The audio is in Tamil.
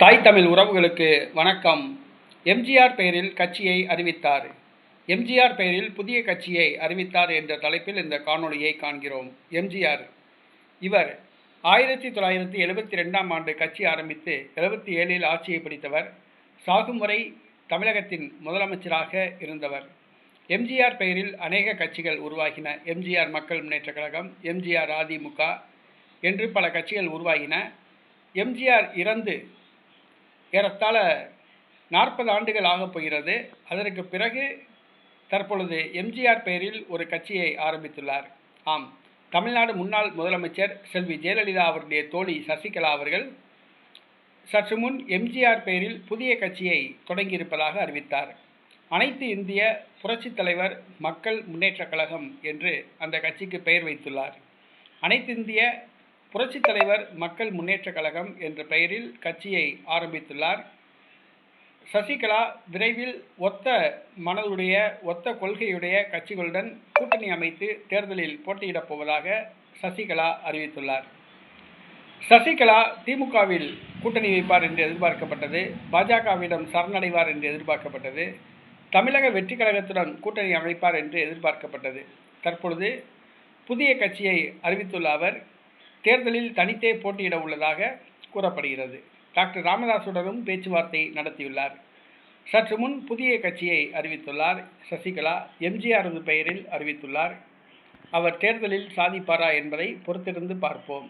தாய் தமிழ் உறவுகளுக்கு வணக்கம். எம்ஜிஆர் பெயரில் கட்சியை அறிவித்தார். எம்ஜிஆர் பெயரில் புதிய கட்சியை அறிவித்தார் என்ற தலைப்பில் இந்த காணொளியை காண்கிறோம். எம்ஜிஆர் இவர் 1972ஆம் ஆண்டு கட்சி ஆரம்பித்து 77இல் ஆட்சியை பிடித்தவர். சாகும் வரை தமிழகத்தின் முதலமைச்சராக இருந்தவர். எம்ஜிஆர் பெயரில் அநேக கட்சிகள் உருவாகின. எம்ஜிஆர் மக்கள் முன்னேற்றக் கழகம், எம்ஜிஆர் அதிமுக என்று பல கட்சிகள் உருவாகின. எம்ஜிஆர் இறந்து ஏறத்தாழ 40 ஆண்டுகள் ஆகப் போகிறது. அதற்கு பிறகு தற்பொழுது எம்ஜிஆர் பெயரில் ஒரு கட்சியை ஆரம்பித்துள்ளார். ஆம், தமிழ்நாடு முன்னாள் முதலமைச்சர் செல்வி ஜெயலலிதா அவருடைய தோழி சசிகலா அவர்கள் சற்று முன் எம்ஜிஆர் பெயரில் புதிய கட்சியை தொடங்கியிருப்பதாக அறிவித்தார். அனைத்து இந்திய புரட்சித் தலைவர் மக்கள் முன்னேற்றக் கழகம் என்று அந்த கட்சிக்கு பெயர் வைத்துள்ளார். அனைத்து இந்திய புரட்சித் தலைவர் மக்கள் முன்னேற்றக் கழகம் என்ற பெயரில் கட்சியை ஆரம்பித்துள்ளார். சசிகலா விரைவில் ஒத்த மனதுடைய ஒத்த கொள்கையுடைய கட்சிகளுடன் கூட்டணி அமைத்து தேர்தலில் போட்டியிடப் போவதாக சசிகலா அறிவித்துள்ளார். சசிகலா திமுகவில் கூட்டணி வைப்பார் என்று எதிர்பார்க்கப்பட்டது. பாஜகவிடம் சரணடைவார் என்று எதிர்பார்க்கப்பட்டது. தமிழக வெற்றி கழகத்துடன் கூட்டணி அமைப்பார் என்று எதிர்பார்க்கப்பட்டது. தற்பொழுது புதிய கட்சியை அறிவித்துள்ள அவர் தேர்தலில் தனித்தே போட்டியிட உள்ளதாக கூறப்படுகிறது. டாக்டர் ராமதாசுடனும் பேச்சுவார்த்தை நடத்தியுள்ளார். சற்று முன் புதிய கட்சியை அறிவித்துள்ளார். சசிகலா எம்ஜிஆரது பெயரில் அறிவித்துள்ளார். அவர் தேர்தலில் சாதிப்பாரா என்பதை பொறுத்திருந்து பார்ப்போம்.